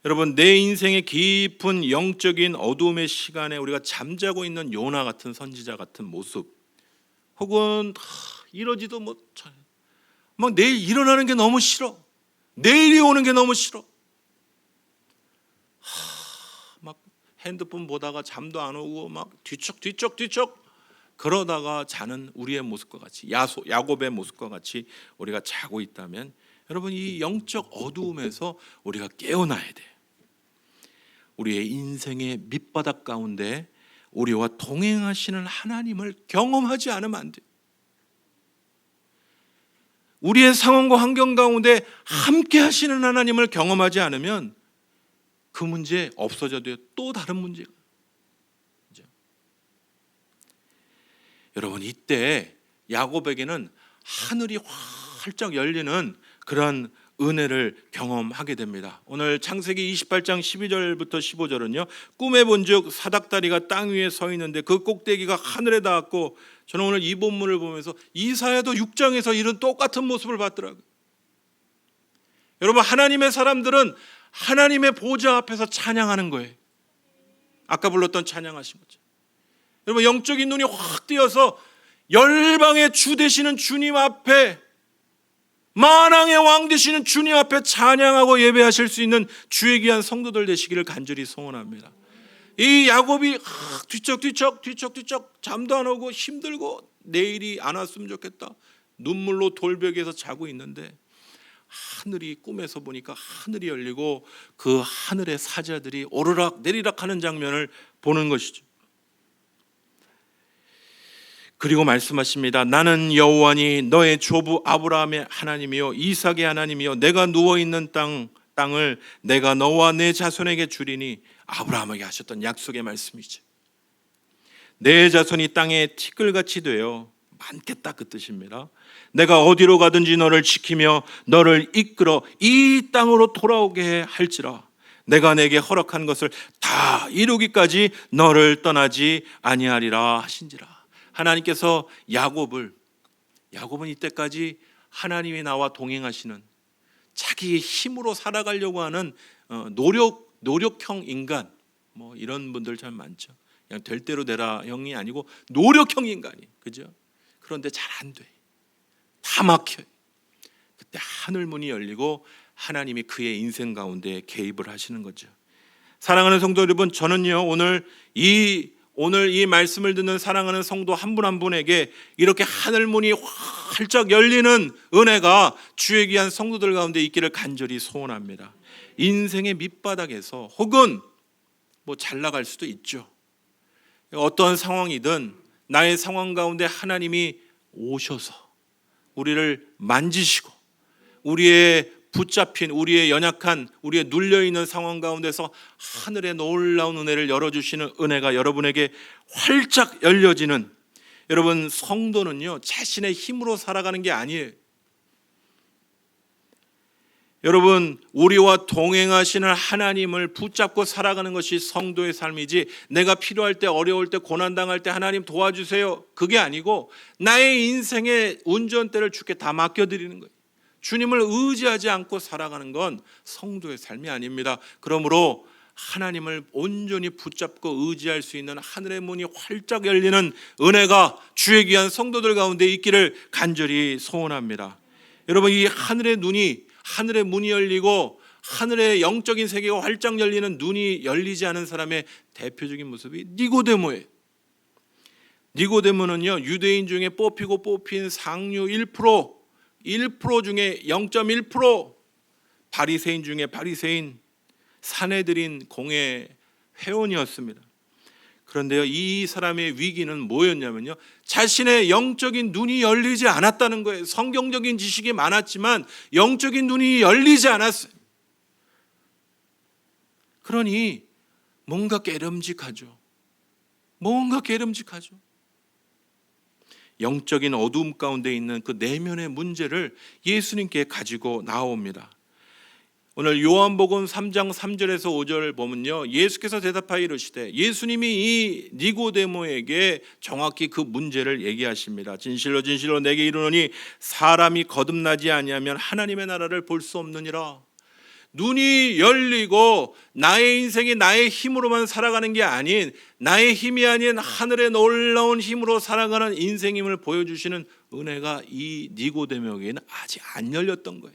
여러분, 내 인생의 깊은 영적인 어두움의 시간에 우리가 잠자고 있는 요나 같은 선지자 같은 모습, 혹은 이러지도 못해, 막 내일 일어나는 게 너무 싫어, 내일이 오는 게 너무 싫어, 막 핸드폰 보다가 잠도 안 오고 막 뒤척 그러다가 자는 우리의 모습과 같이, 야곱의 모습과 같이 우리가 자고 있다면, 여러분, 이 영적 어두움에서 우리가 깨어나야 돼. 우리의 인생의 밑바닥 가운데 우리와 동행하시는 하나님을 경험하지 않으면 안 돼. 우리의 상황과 환경 가운데 함께 하시는 하나님을 경험하지 않으면 그 문제 없어져도 또 다른 문제가. 그렇죠? 여러분, 이때 야곱에게는 하늘이 활짝 열리는 그런 은혜를 경험하게 됩니다. 오늘 창세기 28장 12절부터 15절은요, 꿈에 본즉 사닥다리가 땅 위에 서 있는데 그 꼭대기가 하늘에 닿았고, 저는 오늘 이 본문을 보면서 이사야도 6장에서 이런 똑같은 모습을 봤더라고요. 여러분, 하나님의 사람들은 하나님의 보좌 앞에서 찬양하는 거예요. 아까 불렀던 찬양하신 거죠. 여러분 영적인 눈이 확 뜨여서 열방의 주 되시는 주님 앞에, 만왕의 왕 되시는 주님 앞에 찬양하고 예배하실 수 있는 주의 귀한 성도들 되시기를 간절히 소원합니다. 이 야곱이 뒤척뒤척 잠도 안 오고 힘들고 내일이 안 왔으면 좋겠다, 눈물로 돌벽에서 자고 있는데 하늘이 꿈에서 보니까 하늘이 열리고 그 하늘의 사자들이 오르락 내리락 하는 장면을 보는 것이죠. 그리고 말씀하십니다. 나는 여호와니 너의 조부 아브라함의 하나님이요 이삭의 하나님이요 내가 누워있는 땅을 내가 너와 내 자손에게 주리니, 아브라함에게 하셨던 약속의 말씀이죠. 내 자손이 땅에 티끌같이 되어 많겠다, 그 뜻입니다. 내가 어디로 가든지 너를 지키며 너를 이끌어 이 땅으로 돌아오게 할지라. 내가 내게 허락한 것을 다 이루기까지 너를 떠나지 아니하리라 하신지라. 하나님께서 야곱은 이때까지 하나님이 나와 동행하시는, 자기의 힘으로 살아가려고 하는 노력형 인간, 뭐 이런 분들 참 많죠. 그냥 될 대로 되라 형이 아니고 노력형 인간이, 그죠? 그런데 잘 안 돼. 다 막혀요. 그때 하늘 문이 열리고 하나님이 그의 인생 가운데 개입을 하시는 거죠. 사랑하는 성도 여러분, 저는요 오늘 이 말씀을 듣는 사랑하는 성도 한 분 한 분에게 이렇게 하늘 문이 활짝 열리는 은혜가 주의 귀한 성도들 가운데 있기를 간절히 소원합니다. 인생의 밑바닥에서 혹은 뭐 잘 나갈 수도 있죠. 어떠한 상황이든 나의 상황 가운데 하나님이 오셔서 우리를 만지시고 우리의 붙잡힌, 우리의 연약한, 우리의 눌려있는 상황 가운데서 하늘의 놀라운 은혜를 열어주시는 은혜가 여러분에게 활짝 열려지는, 여러분 성도는요 자신의 힘으로 살아가는 게 아니에요. 여러분 우리와 동행하시는 하나님을 붙잡고 살아가는 것이 성도의 삶이지, 내가 필요할 때, 어려울 때, 고난당할 때 하나님 도와주세요, 그게 아니고 나의 인생의 운전대를 주께 다 맡겨드리는 거예요. 주님을 의지하지 않고 살아가는 건 성도의 삶이 아닙니다. 그러므로 하나님을 온전히 붙잡고 의지할 수 있는 하늘의 문이 활짝 열리는 은혜가 주의 귀한 성도들 가운데 있기를 간절히 소원합니다. 여러분 이 하늘의 문이 열리고 하늘의 영적인 세계가 활짝 열리는 눈이 열리지 않은 사람의 대표적인 모습이 니고데모예요. 니고데모는요 유대인 중에 뽑힌 상류 1% 중에 0.1%, 바리새인 중에 바리새인, 산헤드린 공회 회원이었습니다. 그런데요 이 사람의 위기는 뭐였냐면요, 자신의 영적인 눈이 열리지 않았다는 거예요. 성경적인 지식이 많았지만 영적인 눈이 열리지 않았어요. 그러니 뭔가 깨름직하죠. 영적인 어두움 가운데 있는 그 내면의 문제를 예수님께 가지고 나옵니다. 오늘 요한복음 3장 3절에서 5절 보면요, 예수께서 대답하여 이르시되, 예수님이 이 니고데모에게 정확히 그 문제를 얘기하십니다. 진실로 진실로 내게 이르노니 사람이 거듭나지 아니하면 하나님의 나라를 볼 수 없느니라. 눈이 열리고 나의 인생이 나의 힘으로만 살아가는 게 아닌, 나의 힘이 아닌 하늘의 놀라운 힘으로 살아가는 인생임을 보여주시는 은혜가 이 니고데모에게는 아직 안 열렸던 거예요.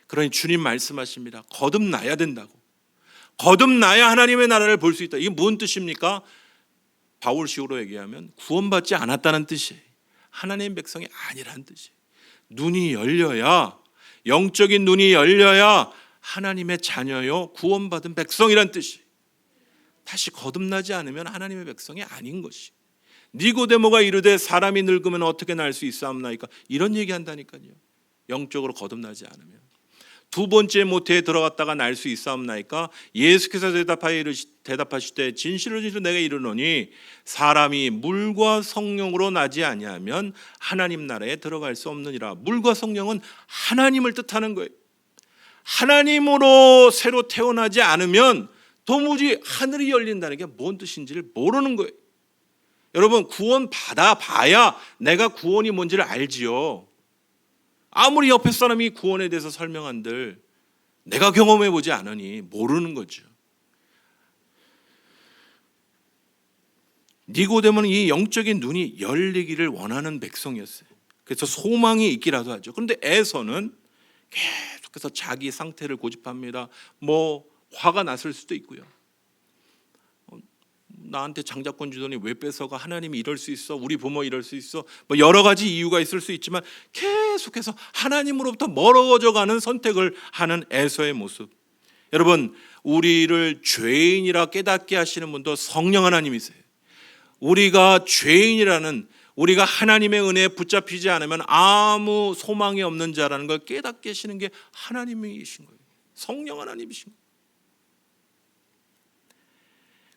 그러니 주님 말씀하십니다. 거듭나야 된다고. 거듭나야 하나님의 나라를 볼 수 있다. 이게 뭔 뜻입니까? 바울식으로 얘기하면 구원받지 않았다는 뜻이에요. 하나님의 백성이 아니라는 뜻이에요. 눈이 열려야, 영적인 눈이 열려야 하나님의 자녀요 구원받은 백성이란 뜻이에요. 다시 거듭나지 않으면 하나님의 백성이 아닌 것이. 니고데모가 이르되 사람이 늙으면 어떻게 날 수 있사옵나이까, 이런 얘기한다니까요. 영적으로 거듭나지 않으면. 두 번째 모태에 들어갔다가 날 수 있사옵나이까, 예수께서 대답하시되 진실로 진실로 내가 이르노니 사람이 물과 성령으로 나지 아니하면 하나님 나라에 들어갈 수 없느니라. 물과 성령은 하나님을 뜻하는 거예요. 하나님으로 새로 태어나지 않으면 도무지 하늘이 열린다는 게 뭔 뜻인지를 모르는 거예요. 여러분 구원 받아봐야 내가 구원이 뭔지를 알지요. 아무리 옆에 사람이 구원에 대해서 설명한들 내가 경험해보지 않으니 모르는 거죠. 니고데모는 이 영적인 눈이 열리기를 원하는 백성이었어요. 그래서 소망이 있기라도 하죠. 그런데 에서는 계속해서 자기 상태를 고집합니다. 뭐 화가 났을 수도 있고요. 나한테 장자권 주더니 왜 뺏어가? 하나님이 이럴 수 있어? 우리 부모 이럴 수 있어? 뭐 여러 가지 이유가 있을 수 있지만 계속해서 하나님으로부터 멀어져가는 선택을 하는 에서의 모습. 여러분, 우리를 죄인이라 깨닫게 하시는 분도 성령 하나님이세요. 우리가 죄인이라는, 우리가 하나님의 은혜에 붙잡히지 않으면 아무 소망이 없는 자라는 걸 깨닫게 하시는 게 하나님이신 거예요. 성령 하나님이신 거예요.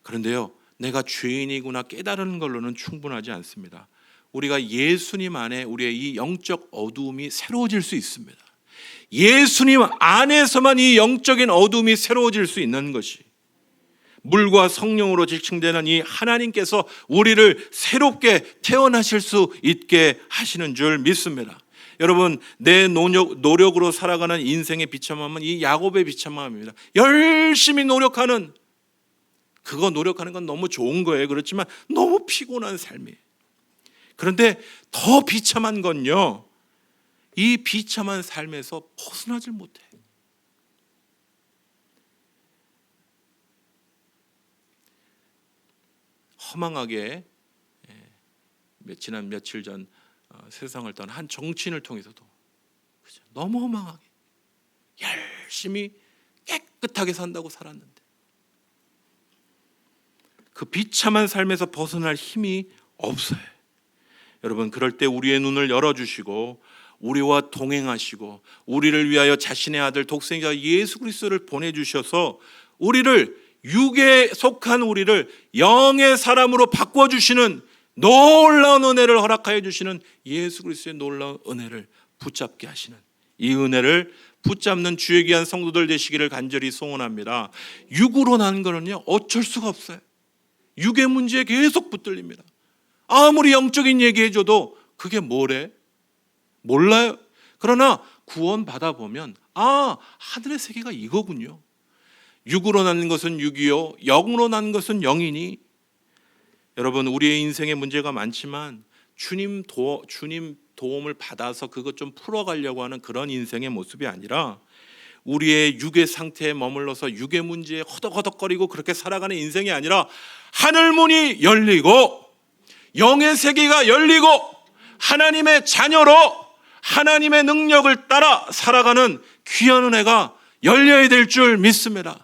그런데요, 내가 죄인이구나 깨달은 걸로는 충분하지 않습니다. 우리가 예수님 안에 우리의 이 영적 어두움이 새로워질 수 있습니다. 예수님 안에서만 이 영적인 어두움이 새로워질 수 있는 것이, 물과 성령으로 지칭되는 이 하나님께서 우리를 새롭게 태어나실 수 있게 하시는 줄 믿습니다. 여러분, 내 노력으로 살아가는 인생의 비참함은 이 야곱의 비참함입니다. 열심히 노력하는, 그거 노력하는 건 너무 좋은 거예요. 그렇지만 너무 피곤한 삶이에요. 그런데 더 비참한 건요, 이 비참한 삶에서 벗어나질 못해. 허망하게 지난 며칠 전 세상을 떠난 한 정치인을 통해서도 너무 허망하게 열심히 깨끗하게 산다고 살았는데 그 비참한 삶에서 벗어날 힘이 없어요. 여러분, 그럴 때 우리의 눈을 열어주시고 우리와 동행하시고 우리를 위하여 자신의 아들 독생자 예수 그리스도를 보내주셔서 우리를, 육에 속한 우리를 영의 사람으로 바꿔주시는 놀라운 은혜를 허락하여 주시는 예수 그리스도의 놀라운 은혜를 붙잡게 하시는, 이 은혜를 붙잡는 주의 귀한 성도들 되시기를 간절히 소원합니다. 육으로 난 거는요, 어쩔 수가 없어요. 육의 문제에 계속 붙들립니다. 아무리 영적인 얘기해줘도 그게 뭐래? 몰라요. 그러나 구원 받아보면 하늘의 세계가 이거군요. 육으로 난 것은 육이요, 영으로 난 것은 영이니. 여러분, 우리의 인생에 문제가 많지만 주님 도움을 받아서 그것 좀 풀어가려고 하는 그런 인생의 모습이 아니라 우리의 육의 상태에 머물러서 육의 문제에 허덕허덕거리고 그렇게 살아가는 인생이 아니라 하늘 문이 열리고 영의 세계가 열리고 하나님의 자녀로 하나님의 능력을 따라 살아가는 귀한 은혜가 열려야 될 줄 믿습니다.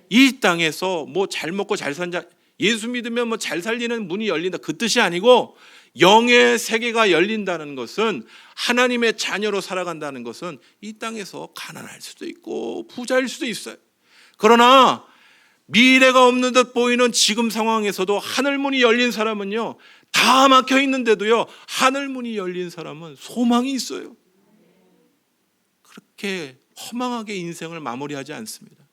이 땅에서 뭐 잘 먹고 잘 산자, 예수 믿으면 뭐 잘 살리는 문이 열린다, 그 뜻이 아니고 영의 세계가 열린다는 것은, 하나님의 자녀로 살아간다는 것은 이 땅에서 가난할 수도 있고 부자일 수도 있어요. 그러나 미래가 없는 듯 보이는 지금 상황에서도 하늘문이 열린 사람은요, 다 막혀 있는데도요, 하늘문이 열린 사람은 소망이 있어요. 그렇게 허망하게 인생을 마무리하지 않습니다.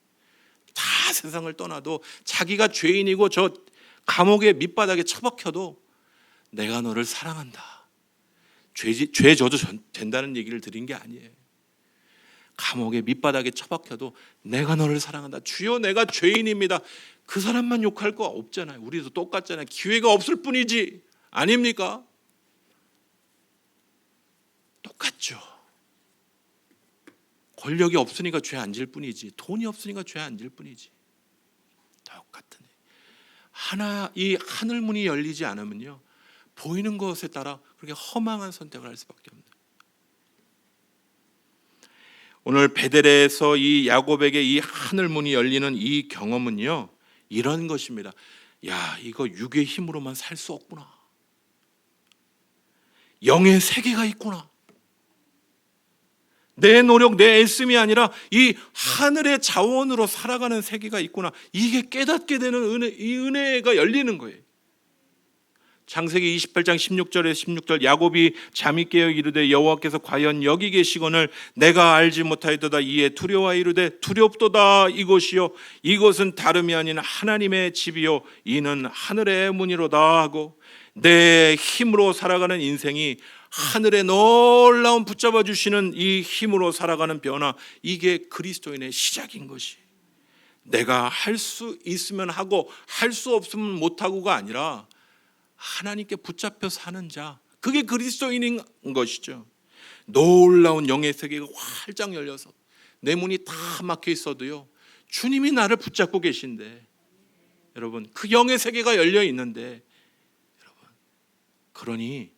다 세상을 떠나도 자기가 죄인이고 저 감옥의 밑바닥에 처박혀도 내가 너를 사랑한다, 죄 져도 된다는 얘기를 드린 게 아니에요. 감옥의 밑바닥에 처박혀도 내가 너를 사랑한다. 주여, 내가 죄인입니다. 그 사람만 욕할 거 없잖아요. 우리도 똑같잖아요. 기회가 없을 뿐이지, 아닙니까? 똑같죠. 권력이 없으니까 죄 안 질 뿐이지, 돈이 없으니까 죄 안 질 뿐이지. 똑같은 이 하늘문이 열리지 않으면요, 보이는 것에 따라 그렇게 허망한 선택을 할 수밖에 없는. 오늘 베델에서 이 야곱에게 이 하늘문이 열리는 이 경험은요, 이런 것입니다. 야, 이거 육의 힘으로만 살 수 없구나. 영의 세계가 있구나. 내 노력, 내 애씀이 아니라 이 하늘의 자원으로 살아가는 세계가 있구나. 이게 깨닫게 되는 은혜, 이 은혜가 열리는 거예요. 창세기 28장 16절 야곱이 잠이 깨어 이르되 여호와께서 과연 여기 계시거늘 내가 알지 못하였도다. 이에 두려워 이르되 두렵도다. 이곳이요, 이곳은 다름이 아닌 하나님의 집이요, 이는 하늘의 문이로다 하고, 내 힘으로 살아가는 인생이 하늘의 놀라운 붙잡아 주시는 이 힘으로 살아가는 변화, 이게 그리스도인의 시작인 것이, 내가 할 수 있으면 하고 할 수 없으면 못하고가 아니라 하나님께 붙잡혀 사는 자, 그게 그리스도인인 것이죠. 놀라운 영의 세계가 활짝 열려서 내 문이 다 막혀 있어도요, 주님이 나를 붙잡고 계신데, 여러분, 그 영의 세계가 열려 있는데, 여러분, 그러니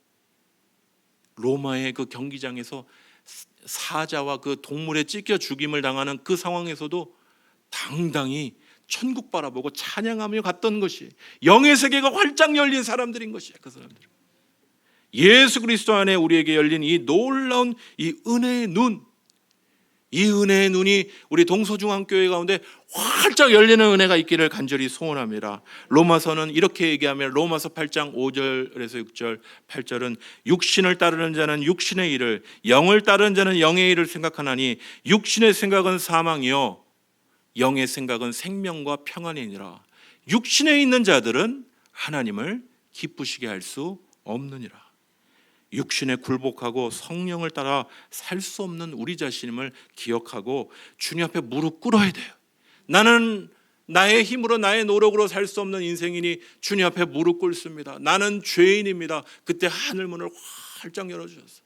로마의 그 경기장에서 사자와 그 동물에 찢겨 죽임을 당하는 그 상황에서도 당당히 천국 바라보고 찬양하며 갔던 것이 영의 세계가 활짝 열린 사람들인 것이야. 그 사람들, 예수 그리스도 안에 우리에게 열린 이 놀라운 이 은혜의 눈, 이 은혜의 눈이 우리 동서중앙교회 가운데 활짝 열리는 은혜가 있기를 간절히 소원합니다. 로마서는 이렇게 얘기하며, 로마서 8장 5절에서 6절, 8절은 육신을 따르는 자는 육신의 일을, 영을 따르는 자는 영의 일을 생각하나니 육신의 생각은 사망이요 영의 생각은 생명과 평안이니라. 육신에 있는 자들은 하나님을 기쁘시게 할 수 없느니라. 육신에 굴복하고 성령을 따라 살 수 없는 우리 자신임을 기억하고 주님 앞에 무릎 꿇어야 돼요. 나는 나의 힘으로, 나의 노력으로 살 수 없는 인생이니 주님 앞에 무릎 꿇습니다. 나는 죄인입니다. 그때 하늘문을 활짝 열어주셨어요.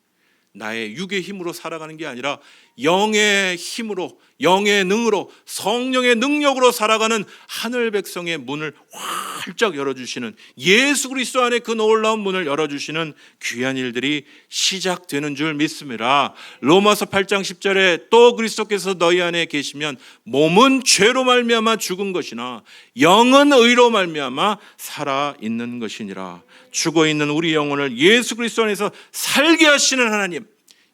나의 육의 힘으로 살아가는 게 아니라 영의 힘으로, 영의 능으로, 성령의 능력으로 살아가는 하늘 백성의 문을 활짝 열어주시는, 예수 그리스도 안에 그 놀라운 문을 열어주시는 귀한 일들이 시작되는 줄 믿습니다. 로마서 8장 10절에 또 그리스도께서 너희 안에 계시면 몸은 죄로 말미암아 죽은 것이나 영은 의로 말미암아 살아있는 것이니라. 죽어있는 우리 영혼을 예수 그리스도 안에서 살게 하시는 하나님,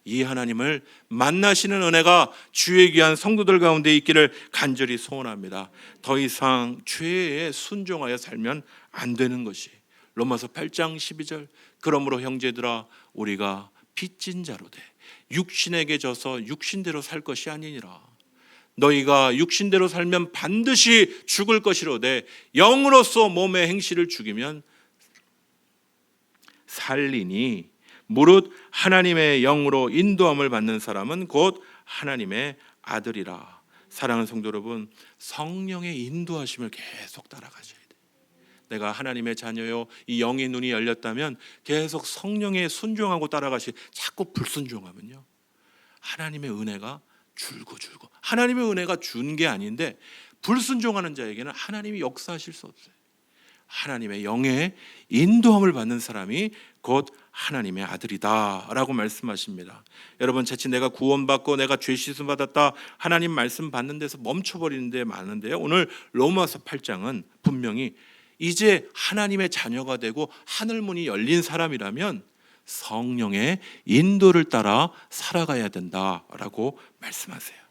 이 하나님을 만나시는 은혜가 주의 귀한 성도들 가운데 있기를 간절히 소원합니다. 더 이상 죄에 순종하여 살면 안 되는 것이 로마서 8장 12절, 그러므로 형제들아 우리가 빚진 자로 돼 육신에게 져서 육신대로 살 것이 아니니라. 너희가 육신대로 살면 반드시 죽을 것이로되 영으로서 몸의 행실을 죽이면 살리니 무릇 하나님의 영으로 인도함을 받는 사람은 곧 하나님의 아들이라. 사랑하는 성도 여러분, 성령의 인도하심을 계속 따라가셔야 돼요. 내가 하나님의 자녀요, 이 영의 눈이 열렸다면 계속 성령에 순종하고 따라가시. 자꾸 불순종하면요, 하나님의 은혜가 줄고 하나님의 은혜가 준 게 아닌데 불순종하는 자에게는 하나님이 역사하실 수 없어요. 하나님의 영의 인도함을 받는 사람이 곧 하나님의 아들이다 라고 말씀하십니다. 여러분, 자칫 내가 구원받고 내가 죄 씻음 받았다, 하나님 말씀 받는 데서 멈춰버리는 데 많은데요, 오늘 로마서 8장은 분명히 이제 하나님의 자녀가 되고 하늘문이 열린 사람이라면 성령의 인도를 따라 살아가야 된다라고 말씀하세요.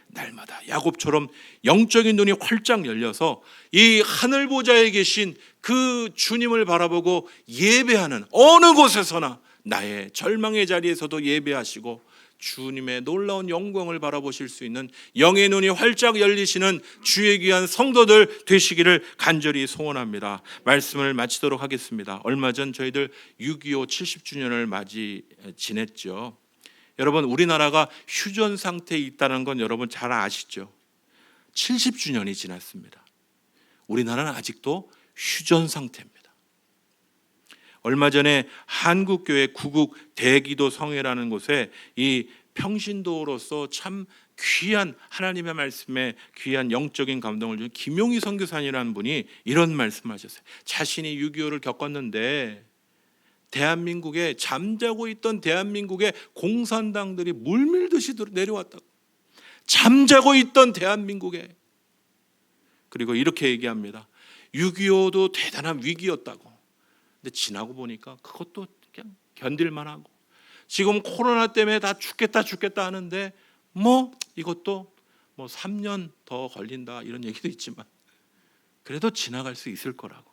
날마다 야곱처럼 영적인 눈이 활짝 열려서 이 하늘 보좌에 계신 그 주님을 바라보고 예배하는, 어느 곳에서나 나의 절망의 자리에서도 예배하시고 주님의 놀라운 영광을 바라보실 수 있는 영의 눈이 활짝 열리시는 주의 귀한 성도들 되시기를 간절히 소원합니다. 말씀을 마치도록 하겠습니다. 얼마 전 저희들 6.25 70주년을 지냈죠. 여러분, 우리나라가 휴전 상태에 있다는 건 여러분 잘 아시죠? 70주년이 지났습니다. 우리나라는 아직도 휴전 상태입니다. 얼마 전에 한국교회 구국 대기도 성회라는 곳에 이 평신도로서 참 귀한 하나님의 말씀에 귀한 영적인 감동을 준 김용희 선교사님이라는 분이 이런 말씀하셨어요. 자신이 6.25를 겪었는데 대한민국에, 잠자고 있던 대한민국의 공산당들이 물밀듯이 내려왔다고. 잠자고 있던 대한민국에. 그리고 이렇게 얘기합니다. 6.25도 대단한 위기였다고. 근데 지나고 보니까 그것도 그냥 견딜만 하고, 지금 코로나 때문에 다 죽겠다 하는데 이것도 3년 더 걸린다 이런 얘기도 있지만 그래도 지나갈 수 있을 거라고.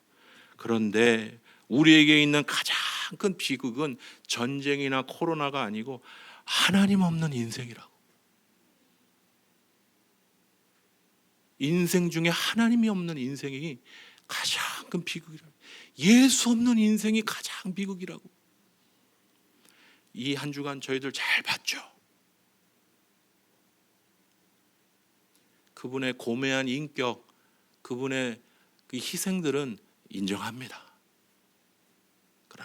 그런데 우리에게 있는 가장 큰 비극은 전쟁이나 코로나가 아니고 하나님 없는 인생이라고. 인생 중에 하나님이 없는 인생이 가장 큰 비극이라고. 예수 없는 인생이 가장 비극이라고. 이 한 주간 저희들 잘 봤죠. 그분의 고매한 인격, 그분의 그 희생들은 인정합니다.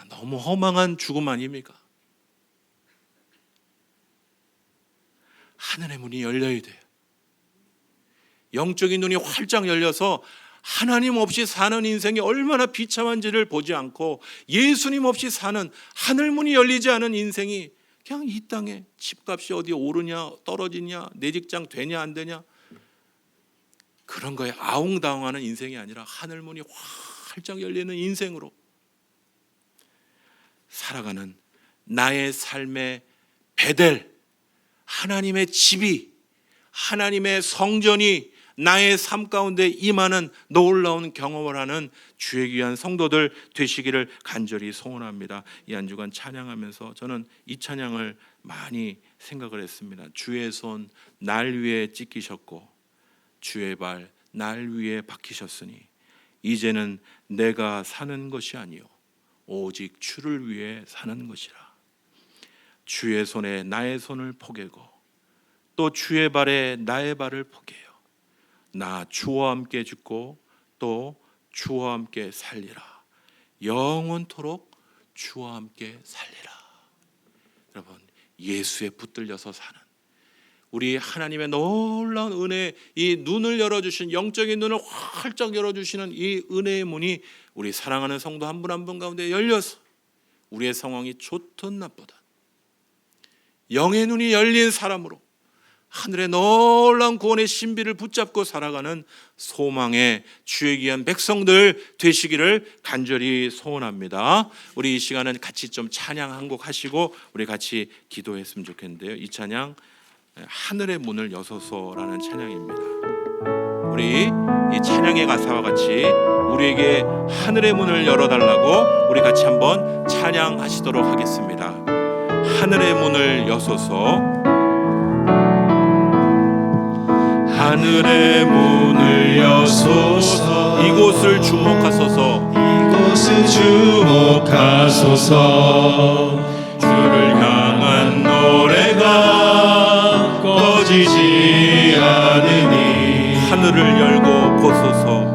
너무 허망한 죽음 아닙니까? 하늘의 문이 열려야 돼요. 영적인 눈이 활짝 열려서 하나님 없이 사는 인생이 얼마나 비참한지를 보지 않고 예수님 없이 사는 하늘 문이 열리지 않은 인생이 그냥 이 땅에 집값이 어디 오르냐 떨어지냐 내 직장 되냐 안 되냐 그런 거에 아웅다웅하는 인생이 아니라 하늘 문이 활짝 열리는 인생으로 살아가는 나의 삶의 베델, 하나님의 집이, 하나님의 성전이 나의 삶 가운데 임하는 놀라운 경험을 하는 주의 귀한 성도들 되시기를 간절히 소원합니다. 이 한 주간 찬양하면서 저는 이 찬양을 많이 생각을 했습니다. 주의 손 날 위에 찢기셨고 주의 발 날 위에 박히셨으니 이제는 내가 사는 것이 아니요 오직 주를 위해 사는 것이라. 주의 손에 나의 손을 포개고 또 주의 발에 나의 발을 포개요. 나 주와 함께 죽고 또 주와 함께 살리라. 영원토록 주와 함께 살리라. 여러분, 예수에 붙들려서 사는 우리 하나님의 놀라운 은혜, 이 눈을 열어주신 영적인 눈을 활짝 열어주시는 이 은혜의 문이 우리 사랑하는 성도 한 분 한 분 가운데 열려서 우리의 상황이 좋든 나쁘든 영의 눈이 열린 사람으로 하늘의 놀라운 구원의 신비를 붙잡고 살아가는 소망의 주의 귀한 백성들 되시기를 간절히 소원합니다. 우리 이 시간은 같이 좀 찬양 한 곡 하시고 우리 같이 기도했으면 좋겠는데요. 이 찬양 하늘의 문을 여소서라는 찬양입니다. 우리 이 찬양의 가사와 같이 우리에게 하늘의 문을 열어달라고 우리 같이 한번 찬양하시도록 하겠습니다. 하늘의 문을 여소서. 하늘의 문을 여소서. 이곳을 주목하소서. 이곳을 주목하소서. 주를 향한 노래가 꺼지지 않으니 하늘을 열고 보소서.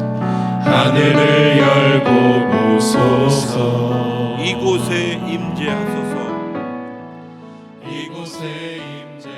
하늘을 열고 보소서. 이곳에 임재하소서. 이곳에 임재